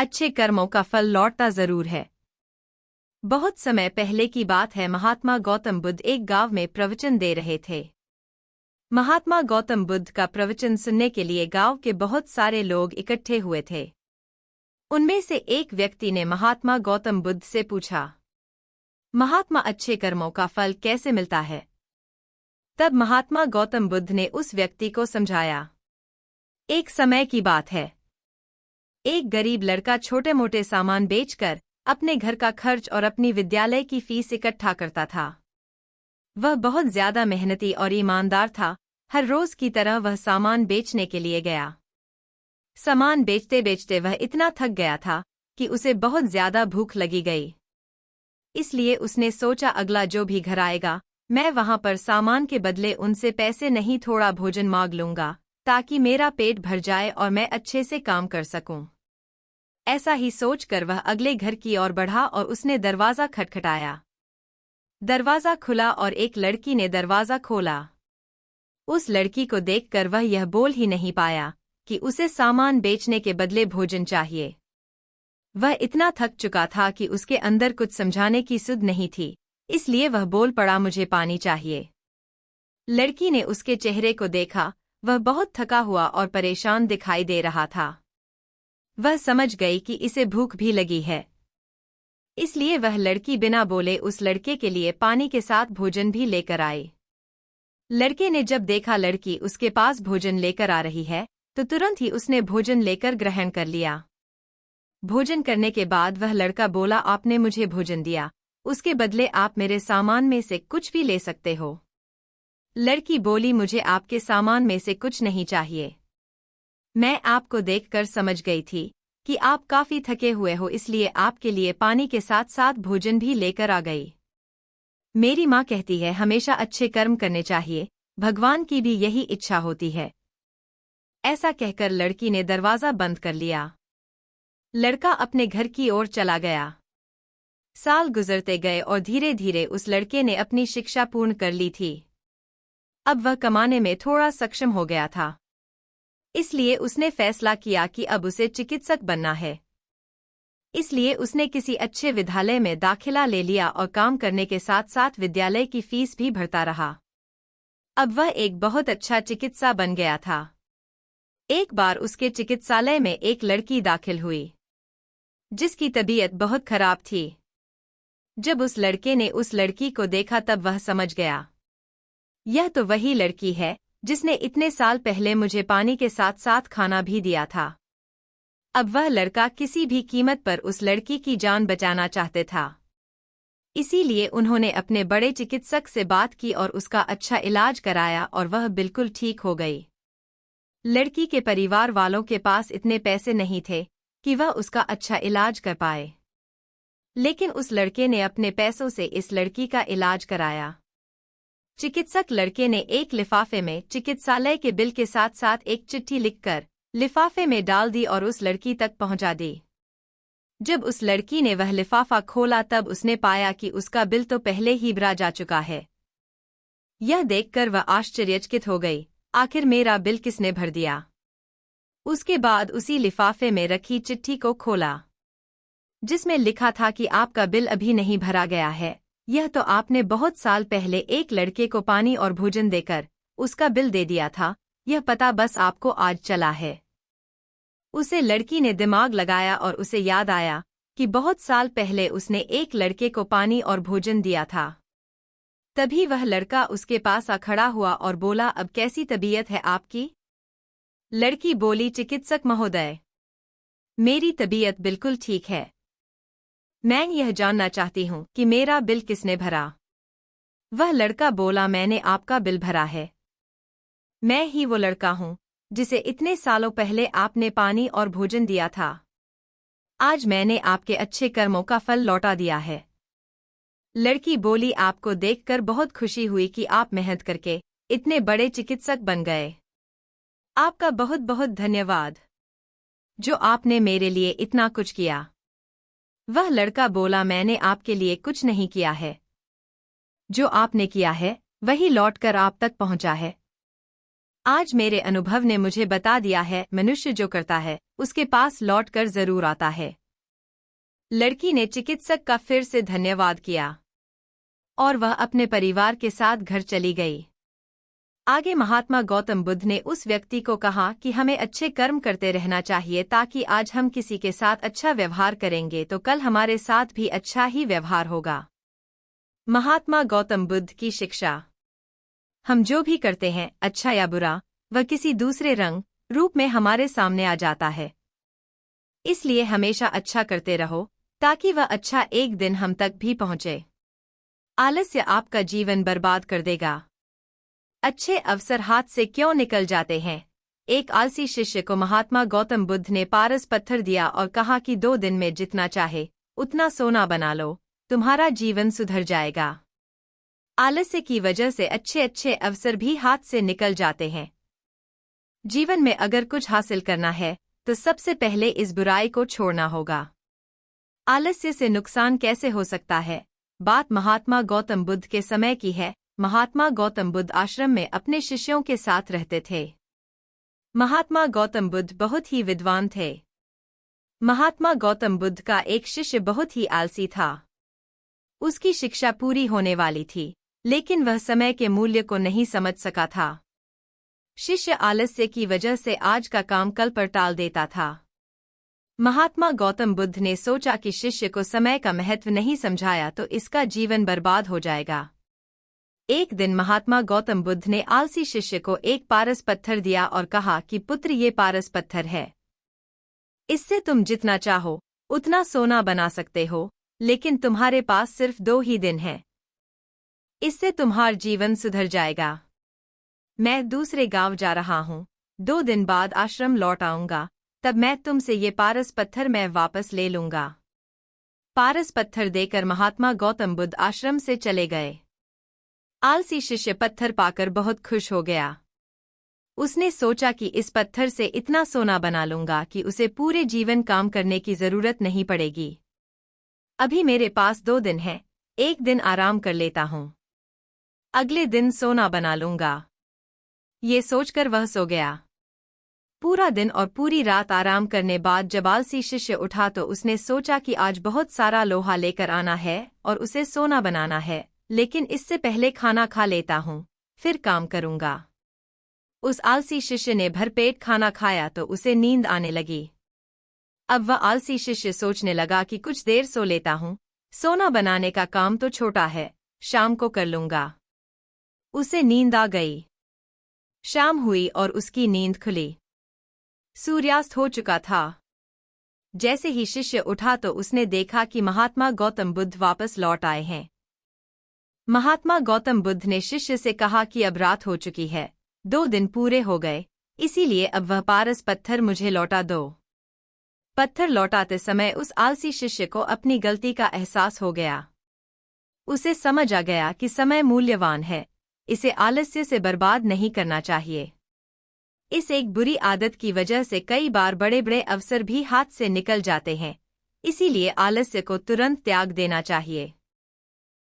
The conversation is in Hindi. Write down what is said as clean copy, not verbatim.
अच्छे कर्मों का फल लौटता जरूर है। बहुत समय पहले की बात है, महात्मा गौतम बुद्ध एक गांव में प्रवचन दे रहे थे। महात्मा गौतम बुद्ध का प्रवचन सुनने के लिए गांव के बहुत सारे लोग इकट्ठे हुए थे। उनमें से एक व्यक्ति ने महात्मा गौतम बुद्ध से पूछा, महात्मा, अच्छे कर्मों का फल कैसे मिलता है? तब महात्मा गौतम बुद्ध ने उस व्यक्ति को समझाया। एक समय की बात है, एक गरीब लड़का छोटे मोटे सामान बेचकर अपने घर का खर्च और अपनी विद्यालय की फीस इकट्ठा करता था। वह बहुत ज्यादा मेहनती और ईमानदार था। हर रोज की तरह वह सामान बेचने के लिए गया। सामान बेचते बेचते वह इतना थक गया था कि उसे बहुत ज्यादा भूख लगी गई। इसलिए उसने सोचा, अगला जो भी घर आएगा मैं वहां पर सामान के बदले उनसे पैसे नहीं, थोड़ा भोजन मांग लूंगा ताकि मेरा पेट भर जाए और मैं अच्छे से काम कर सकूं। ऐसा ही सोचकर वह अगले घर की ओर बढ़ा और उसने दरवाजा खटखटाया। दरवाजा खुला और एक लड़की ने दरवाजा खोला। उस लड़की को देखकर वह यह बोल ही नहीं पाया कि उसे सामान बेचने के बदले भोजन चाहिए। वह इतना थक चुका था कि उसके अंदर कुछ समझाने की सुध नहीं थी, इसलिए वह बोल पड़ा, मुझे पानी चाहिए। लड़की ने उसके चेहरे को देखा। वह बहुत थका हुआ और परेशान दिखाई दे रहा था। वह समझ गई कि इसे भूख भी लगी है, इसलिए वह लड़की बिना बोले उस लड़के के लिए पानी के साथ भोजन भी लेकर आई। लड़के ने जब देखा लड़की उसके पास भोजन लेकर आ रही है तो तुरंत ही उसने भोजन लेकर ग्रहण कर लिया। भोजन करने के बाद वह लड़का बोला, आपने मुझे भोजन दिया, उसके बदले आप मेरे सामान में से कुछ भी ले सकते हो। लड़की बोली, मुझे आपके सामान में से कुछ नहीं चाहिए। मैं आपको देखकर समझ गई थी कि आप काफी थके हुए हो, इसलिए आपके लिए पानी के साथ साथ भोजन भी लेकर आ गई। मेरी माँ कहती है हमेशा अच्छे कर्म करने चाहिए, भगवान की भी यही इच्छा होती है। ऐसा कहकर लड़की ने दरवाजा बंद कर लिया। लड़का अपने घर की ओर चला गया। साल गुजरते गए और धीरे धीरे उस लड़के ने अपनी शिक्षा पूर्ण कर ली थी। अब वह कमाने में थोड़ा सक्षम हो गया था, इसलिए उसने फैसला किया कि अब उसे चिकित्सक बनना है। इसलिए उसने किसी अच्छे विद्यालय में दाखिला ले लिया और काम करने के साथ साथ विद्यालय की फीस भी भरता रहा। अब वह एक बहुत अच्छा चिकित्सा बन गया था। एक बार उसके चिकित्सालय में एक लड़की दाखिल हुई, जिसकी तबीयत बहुत खराब थी। जब उस लड़के ने उस लड़की को देखा तब वह समझ गया, यह तो वही लड़की है जिसने इतने साल पहले मुझे पानी के साथ साथ खाना भी दिया था। अब वह लड़का किसी भी कीमत पर उस लड़की की जान बचाना चाहते था। इसीलिए उन्होंने अपने बड़े चिकित्सक से बात की और उसका अच्छा इलाज कराया और वह बिल्कुल ठीक हो गई। लड़की के परिवार वालों के पास इतने पैसे नहीं थे कि वह उसका अच्छा इलाज कर पाए, लेकिन उस लड़के ने अपने पैसों से इस लड़की का इलाज कराया। चिकित्सक लड़के ने एक लिफाफे में चिकित्सालय के बिल के साथ साथ एक चिट्ठी लिखकर लिफाफे में डाल दी और उस लड़की तक पहुंचा दी। जब उस लड़की ने वह लिफाफा खोला तब उसने पाया कि उसका बिल तो पहले ही भरा जा चुका है। यह देखकर वह आश्चर्यचकित हो गई, आखिर मेरा बिल किसने भर दिया? उसके बाद उसी लिफाफे में रखी चिट्ठी को खोला, जिसमें लिखा था कि आपका बिल अभी नहीं भरा गया है, यह तो आपने बहुत साल पहले एक लड़के को पानी और भोजन देकर उसका बिल दे दिया था, यह पता बस आपको आज चला है। उसे लड़की ने दिमाग लगाया और उसे याद आया कि बहुत साल पहले उसने एक लड़के को पानी और भोजन दिया था। तभी वह लड़का उसके पास आ खड़ा हुआ और बोला, अब कैसी तबीयत है आपकी? लड़की बोली, चिकित्सक महोदय, मेरी तबीयत बिल्कुल ठीक है। मैं यह जानना चाहती हूँ कि मेरा बिल किसने भरा? वह लड़का बोला, मैंने आपका बिल भरा है। मैं ही वो लड़का हूँ जिसे इतने सालों पहले आपने पानी और भोजन दिया था। आज मैंने आपके अच्छे कर्मों का फल लौटा दिया है। लड़की बोली, आपको देखकर बहुत खुशी हुई कि आप मेहनत करके इतने बड़े चिकित्सक बन गए। आपका बहुत बहुत धन्यवाद, जो आपने मेरे लिए इतना कुछ किया। वह लड़का बोला, मैंने आपके लिए कुछ नहीं किया है, जो आपने किया है वही लौटकर आप तक पहुंचा है। आज मेरे अनुभव ने मुझे बता दिया है, मनुष्य जो करता है उसके पास लौट कर जरूर आता है। लड़की ने चिकित्सक का फिर से धन्यवाद किया और वह अपने परिवार के साथ घर चली गई। आगे महात्मा गौतम बुद्ध ने उस व्यक्ति को कहा कि हमें अच्छे कर्म करते रहना चाहिए, ताकि आज हम किसी के साथ अच्छा व्यवहार करेंगे तो कल हमारे साथ भी अच्छा ही व्यवहार होगा। महात्मा गौतम बुद्ध की शिक्षा। हम जो भी करते हैं, अच्छा या बुरा, वह किसी दूसरे रंग रूप में हमारे सामने आ जाता है। इसलिए हमेशा अच्छा करते रहो, ताकि वह अच्छा एक दिन हम तक भी पहुंचे। आलस्य आपका जीवन बर्बाद कर देगा। अच्छे अवसर हाथ से क्यों निकल जाते हैं? एक आलसी शिष्य को महात्मा गौतम बुद्ध ने पारस पत्थर दिया और कहा कि 2 दिन में जितना चाहे उतना सोना बना लो, तुम्हारा जीवन सुधर जाएगा। आलस्य की वजह से अच्छे अच्छे अवसर भी हाथ से निकल जाते हैं। जीवन में अगर कुछ हासिल करना है तो सबसे पहले इस बुराई को छोड़ना होगा। आलस्य से नुकसान कैसे हो सकता है? बात महात्मा गौतम बुद्ध के समय की है। महात्मा गौतम बुद्ध आश्रम में अपने शिष्यों के साथ रहते थे। महात्मा गौतम बुद्ध बहुत ही विद्वान थे। महात्मा गौतम बुद्ध का एक शिष्य बहुत ही आलसी था। उसकी शिक्षा पूरी होने वाली थी, लेकिन वह समय के मूल्य को नहीं समझ सका था। शिष्य आलस्य की वजह से आज का काम कल पर टाल देता था। महात्मा गौतम बुद्ध ने सोचा कि शिष्य को समय का महत्व नहीं समझाया तो इसका जीवन बर्बाद हो जाएगा। एक दिन महात्मा गौतम बुद्ध ने आलसी शिष्य को एक पारस पत्थर दिया और कहा कि पुत्र, ये पारस पत्थर है। इससे तुम जितना चाहो उतना सोना बना सकते हो, लेकिन तुम्हारे पास सिर्फ 2 ही दिन हैं। इससे तुम्हारा जीवन सुधर जाएगा। मैं दूसरे गांव जा रहा हूँ, 2 दिन बाद आश्रम लौट आऊंगा, तब मैं तुमसे ये पारस पत्थर मैं वापस ले लूंगा। पारस पत्थर देकर महात्मा गौतम बुद्ध आश्रम से चले गए। आलसी शिष्य पत्थर पाकर बहुत खुश हो गया। उसने सोचा कि इस पत्थर से इतना सोना बना लूंगा कि उसे पूरे जीवन काम करने की जरूरत नहीं पड़ेगी। अभी मेरे पास 2 दिन हैं, एक दिन आराम कर लेता हूँ, अगले दिन सोना बना लूंगा। ये सोचकर वह सो गया। पूरा दिन और पूरी रात आराम करने बाद जब आलसी शिष्य उठा तो उसने सोचा कि आज बहुत सारा लोहा लेकर आना है और उसे सोना बनाना है, लेकिन इससे पहले खाना खा लेता हूँ, फिर काम करूंगा। उस आलसी शिष्य ने भरपेट खाना खाया तो उसे नींद आने लगी। अब वह आलसी शिष्य सोचने लगा कि कुछ देर सो लेता हूँ, सोना बनाने का काम तो छोटा है, शाम को कर लूंगा। उसे नींद आ गई। शाम हुई और उसकी नींद खुली। सूर्यास्त हो चुका था। जैसे ही शिष्य उठा तो उसने देखा कि महात्मा गौतम बुद्ध वापस लौट आए हैं। महात्मा गौतम बुद्ध ने शिष्य से कहा कि अब रात हो चुकी है, 2 दिन पूरे हो गए, इसीलिए अब वह पारस पत्थर मुझे लौटा दो। पत्थर लौटाते समय उस आलसी शिष्य को अपनी गलती का एहसास हो गया। उसे समझ आ गया कि समय मूल्यवान है, इसे आलस्य से बर्बाद नहीं करना चाहिए। इस एक बुरी आदत की वजह से कई बार बड़े बड़े अवसर भी हाथ से निकल जाते हैं, इसीलिए आलस्य को तुरंत त्याग देना चाहिए।